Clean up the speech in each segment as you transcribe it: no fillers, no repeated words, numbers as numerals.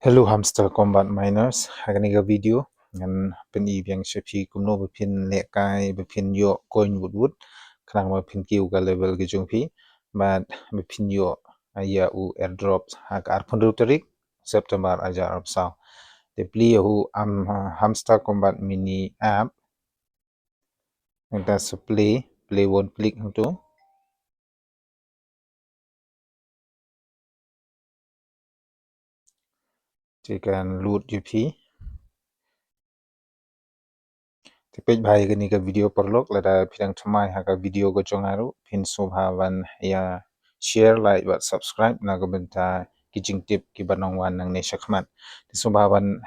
Hello Hamster Combat Miners, hagani ga video ngan pen i biang shepi kumno bepin lekai bepin yo coin wood krang bepin kiu ga level ge jungpi but bepin yo aya u airdrops hak arpun rutarik September aja arab sao de pli hu Hamster Combat mini app nta play one click tu tekan load UP Tipej bhai gani ka video perlok lada pidang thamai haka video go chongaru pin subhawan ya share like but subscribe na go benta kijing tip ki banong wan nang ne shakmat subhawan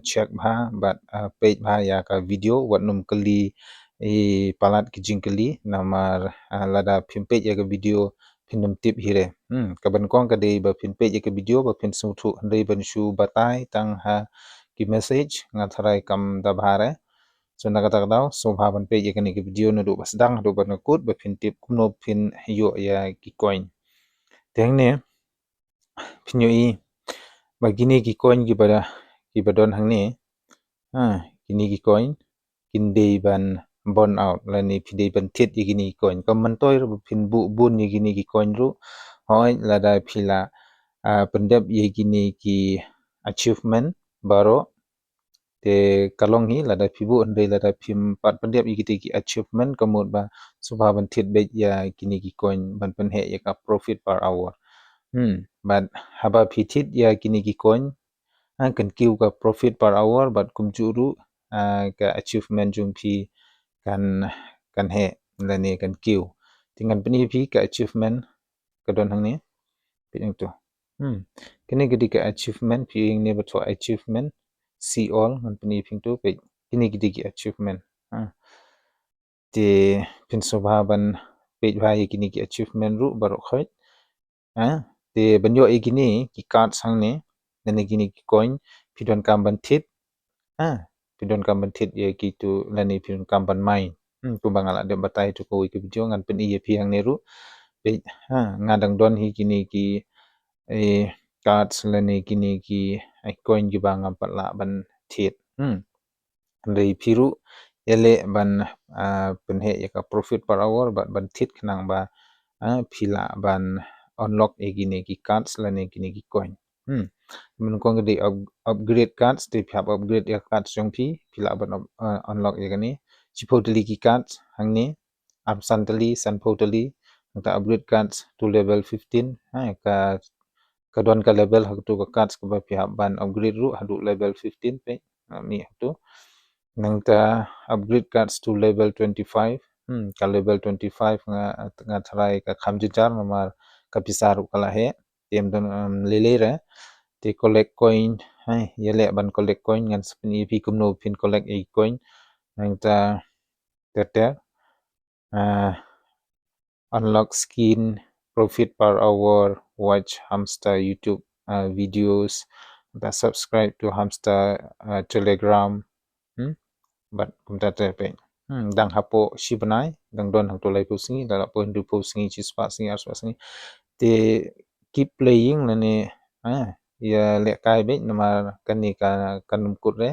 check bha but page bha ya ka video wat num kali palat kijing kali namar lada pin page ya ka video pin num tip hire kaban kong ka dei ba pin page ya ka video ba pin su thu ndai ban shu batai tang ha ki message ngatharai kam da bhare so nakatagdaw so bhaban pe ye kani video no do basdang do ban kut ba phin tip kumno phin yo ya ki coin teng ne phin yo i bagini ki coin ki badon hang ne kini ki coin kin dei ban bon out la ni phi dei ban thit ye kini coin kam man toy ro phin bu bun ye kini ki coin ru hoi la da phila pendep ye kini ki achievement baro te kalong hi lada phibu andai lada phim pat pandep ikiti ki achievement kamut ba subha ban thit be ya kini ki coin ban pan he ya ka profit per hour but haba phi thit ya kini ki coin kan kiu ka profit per hour but kum churu ka achievement jum phi kan he lani kan kiu tingan pani phi ka achievement kadon hang ni pinang tu kini gidi ka achievement phi ne ba tho achievement see all ngan pani phing tu pe kini gidi ki achievement te pin sobha ban pe bhai kini ki achievement ru baro khoi te banyo e kini ki card sang ne nani kini ki coin pidon kam ban thit pidon kam ban thit ye ki tu lani pidon kam ban mai tu bangala de batai tu ko ki video ngan pen ye phi hang ne ru pe ngadang don hi kini ki cards lani kini ki coin gi bangam patla ban thit andai phiru ele ban penhe ya profit per hour ban thit khnang ba phila ban unlock egine ki cards lane kini ki coin mun kong de upgrade cards te phap upgrade ya cards jong phi phila ban unlock egani chipotali ki cards hangni absantali sanpotali ta upgrade cards to level 15 ka kadon ka level hak tu ka cards ka ba phap ban upgrade ru hadu level 15 pe mi tu nang ta upgrade cards to level 25 ka level 25 nga thrai ka khamjijar namar ka pisaru kala he tem don lele ra te collect coin yele ban collect coin ngan spin ep kumno pin collect e coin nang ta tete unlock skin profit per hour watch hamster youtube videos ta subscribe to hamster telegram but kumta te pe dang hapo shibanai dang don hang to lai pusingi dala po hindu pusingi chispa singi arspa singi te keep playing lane ya le kai be nama kani ka kanum kurre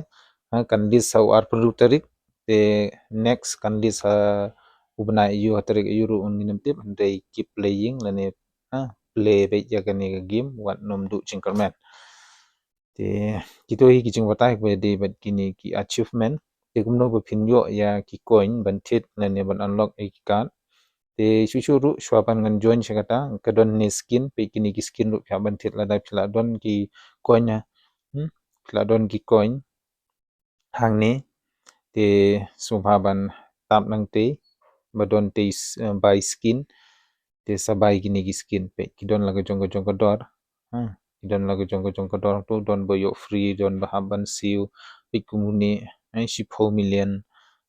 kan dis sau ar produktarik te next kan dis ubna yu hatarik yuru uninam tip andai keep playing lane play be ya kani game wat nom du chingkerman te kito hi kiching watai be de bat kini ki achievement te kumno ba phin yo ya ki coin ban thit lane ban unlock e ki card te chuchuru shwapan ngan join shakata kadon ni skin pe kini ki skin ru phya ban thit la da phila don ki coin phila don ki coin hang ni te subha ban tap nang te badon te buy skin te sabai kini ki skin pe kidon laga jong dor kidon laga jong dor tu don boyo free don bahaban siu pikumuni 10 million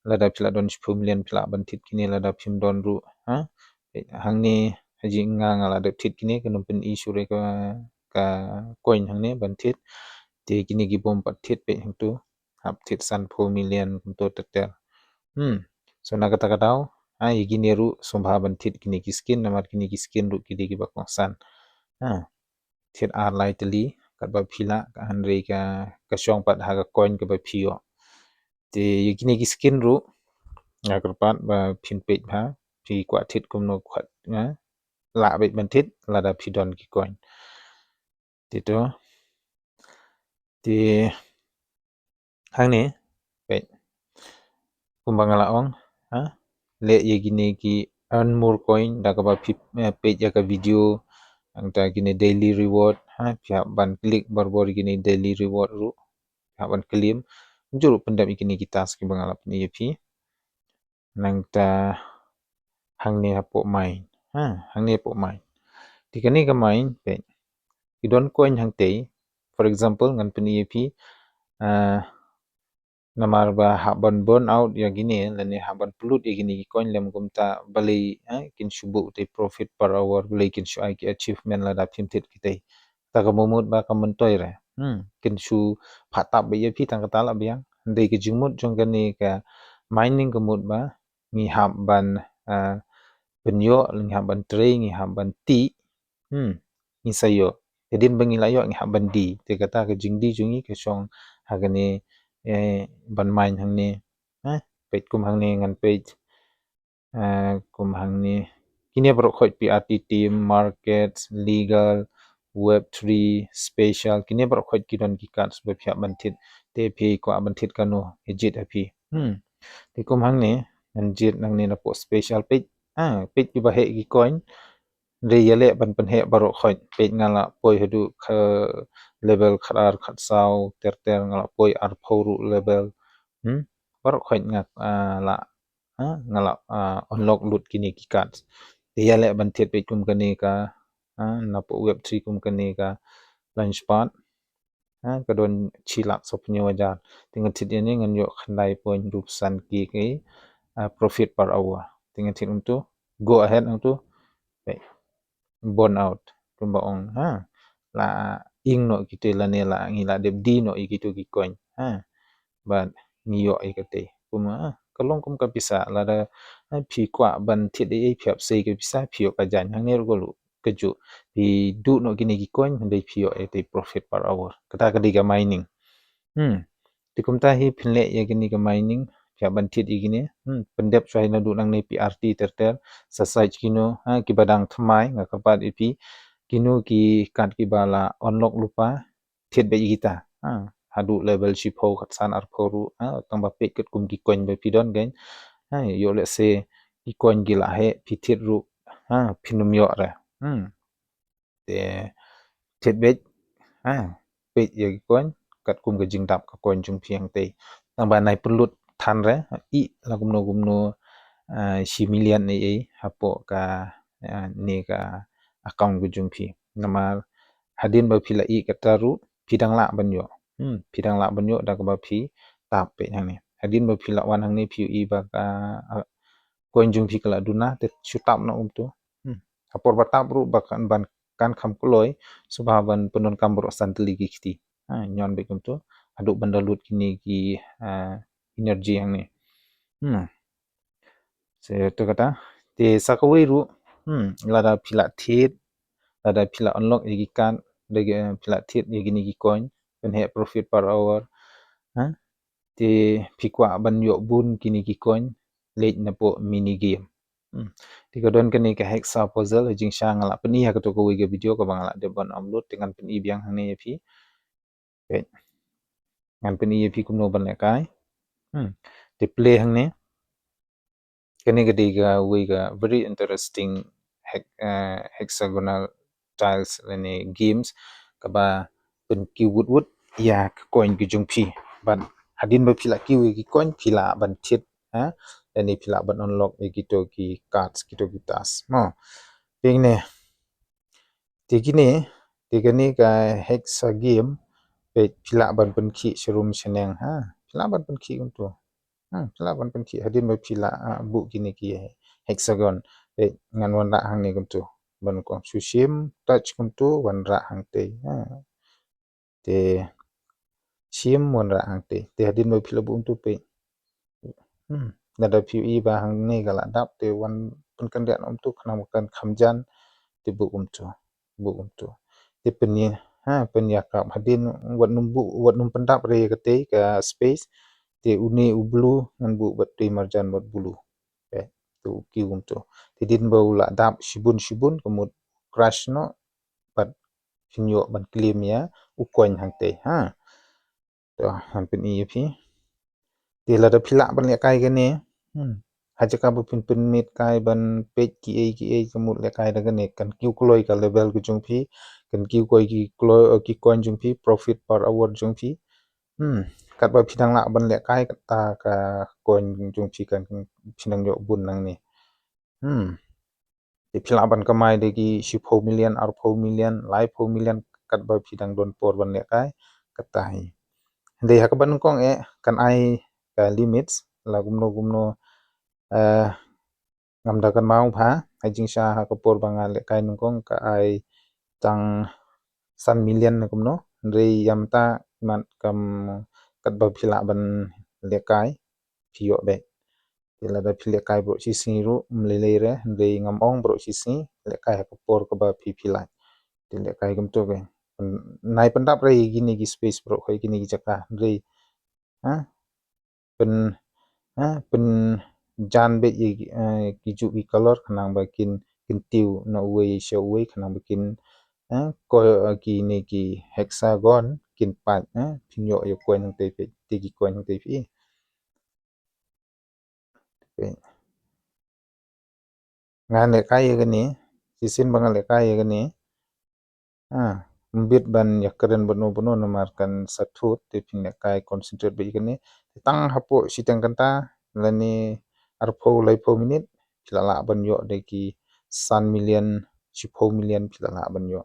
lada phila don 10 million phila ban thit kini lada phim don ru hangni haji nga lada thit kini kanum pen isure ka coin hangne ban thit te kini gi bom pat thit pe hangtu hap thit san 4 million to tetel so nakata katau igini ru sombha ban thit kini ki skin namar kini ki skin ru kidi ki bakong san thit ar lightly kat ba phila ka hanre ka syong pat ha ka coin ka ba phio te yikini ki skin ru ngakarpat ba phin page ha phi kwa thit kum no khat nga la be ban thit la da phi don ki coin ti to ti hang ni pe kum ba ngala ong ha le yikini ki earn more coin da ka ba phi page ya ka video angta gini daily reward ha pihak ban klik bor gini daily reward ru pihak ban claim juru pendap gini kita ski bangalap ni yapi nangta hangni hapo main ha hangni hapo main tikani ka main pe idon coin hangte for example ngan peni yapi namar ba haban burn out ya gini lani haban pelut ya gini coin lem gumta bali kin shubu te profit per hour bali kin shu ai ki achievement la da pimtit kitai ta ka momot ba ka mentoi re kin shu phatap ba yapi tang kata la biang ndai ki jingmut jong gani ka mining gemut ba ngi haban penyo ngi haban tre ngi haban ti ngi sayo edin bangi layo ngi haban di te kata ka jingdi jungi ke shong hagani ban main hangni page kum hangni ngan page kum hangni kini bro khoi PRT team market legal web3 special kini bro khoi kidon ki kat sbe phya banthit te phi ko banthit kanu ejit api te kum hangni ngan jit nangni na po special page page ki ba he ki coin re yele ban pen he baro khoi page ngala poi hadu level khar khat sau ter ngala poi ar phoru level baru khoi ngak la ngala unlock loot kini ki cards dia le ban thiet pe kum kani ka na po web 3 kum kani ka launchpad ka don chilak sop nyo wajar tinga thit ni ngan yo khandai point rup san ki profit per hour tinga thit tu go ahead tu burn out tumba ong la ing no kite la ne la ngi la de di no ikitu ki coin ban ngiyo ikate kuma kalong kum ka bisa la da phi kwa ban thit e phap sei ka bisa phio ka jan hang ne ro lu keju di du no gini ki coin de phio e te profit per hour kata ka di ka mining ti kum ta hi phinle ya gini ka mining phya ban thit i gini pendep chai na du nang ne PRT ter sa sai kino ki badang thmai nga ka pat ipi kinu ki kat ki bala unlock lupa thit be kita hadu level shipho khatsan ar phoru tang ba pet ket kum ki coin be pidon gain yo le se ki coin gi la he phithit ru phinum yo ra te thit be pet ye ki coin kat kum ga jing dap ka coin jung phiang te tang ba nai pelut than re I la gumno shi million ne hapo ka ni ka account gu jung phi namar hadin ba phila I kataru phidang la ban yo phidang la ban yo da ka ba phi tap pe hang ni hadin ba phila wan hang ni phi I ba ka coin jung phi kala duna te shutap na tu apor ba tap ru ba kan ban kan kham kuloi subha ban penon kam bro santli ki khti nyon be kum tu aduk bandalut kini ki energy yang ni se to kata te sakawai ru lada phila thit lada phila unlock igi kan de phila thit igi ni ki coin pen he profit per hour te phikwa ban yo bun kini ki coin lej na po mini game ti ko don kani ka hexa puzzle jing sha ngala pani ha to ko wi video ko bangala de ban upload dengan pani biang hang ne phi ngan pani phi kum no ban le kai te play hang ne kani ga diga wi ga very interesting hexagonal tiles lene games ka ba pen ki wood ya coin ki jung phi ban hadin ba phila ki wi ki coin phila ban thit lene phila ban unlock ki to ki cards ki to ki tas mo ping ne tikini ka hexa game pe phila ban pen khi shroom sheneng phila ban pen khi tu phila ban pen khi hadin ba phila bu kini ki hexagon pe ngan wan ra hang ni kum tu ban ko sushim touch kum tu wan ra hang te shim wan ra hang te hadin ba phila bu tu pe nada phi I ba hang ni gala dap te wan pen kan dia tu khana kan khamjan te bu tu te pen ni pen yakap hadin wat num pendap re kete ka space te une ublu ngan bu bat te marjan bat bulu tu kium tu tidin bau la dap shibun kemut crash no bat pinyo ban klim ya ukoin hangte to hampen i phi ti la da phila ban le kai gane haja ka bu pin mit kai ban page ki ai kemut le kai da gane kan kiu kloi ka level ku jung phi kan kiu koi ki kloi ki coin jung phi profit per hour jung phi kat ba phidang la ban le kai ta ka coin jung phi kan phidang yo bun nang ni ti phila ban kamai de ki shipho million ar pho million lai pho million kat ba phidang don por ban le kai katai de ha ka ban kong kan ai ka limits la gumno ngam da kan mau pha ai jing sha ha ka por banga le kai nung kong ka ai tang san million na kumno re yam ta man kam kat ba phila ban le kai phio be la da phile kai bro chi si ru mle re re ngam ong bro chi si le kai ha ka por ka ba phi phila ti le kai gum to be nai pandap re gini gi space bro khoi gini gi chaka re ha pen pen jan be ki ju ki color khanang ba kin tiu na we show we khanang ba kin ko ki ne ki hexagon kin pat pinyo yo ko nang te pe ti ki ko nang te fi ngan le kai ga ni sisin bangal le kai ga ni mbit ban yakren bono namar kan satut te pin le kai concentrate be ga ni tang hapo sitang kanta lani arpo lai po minute pilala ban yo de ki san million chipo million pilala ban yo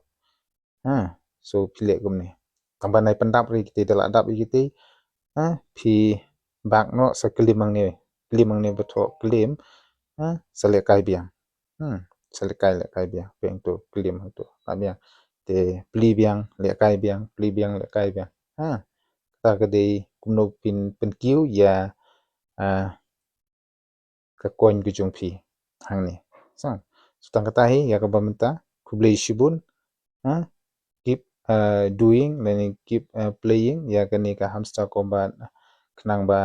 so pile gum ni tamba nai pandap ri kite dala dap kite phi bak no sa kelimang ne beto kelim sale kai biang sale kai le kai biang peng tu kelim tu biang te pli biang le kai biang pli biang le kai biang ta ke de kumno pin kiu ya ka coin ku jung phi hang ni sang sutang kata hi ya ka bamenta kuble shibun keep doing then keep playing ya ka ni ka hamster combat knang ba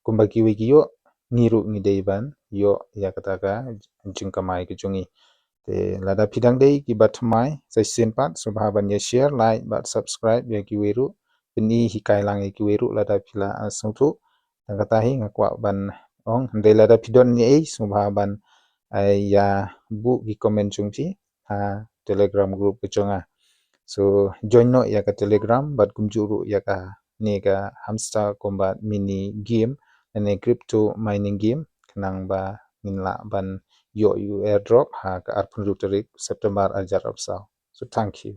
kumba kiwi kiyo niru ngi dei ban yo ya kata ka jing kamai ku jungi te lada phidang dei ki bat mai sai sin pat subha ban ya share like bat subscribe ya ki weru pini hi kai lang ki weru lada phila sungthu kata hi ngakwa ban ong de lada phidon ni subha ban ya bu ki comment chung chi telegram group ku chunga so join no ya ka telegram bat kumjuru ya ka ni ka hamster combat mini game ane crypto mining game kenang ba minla ban yo airdrop ha ka arpun rutarik september ajar so thank you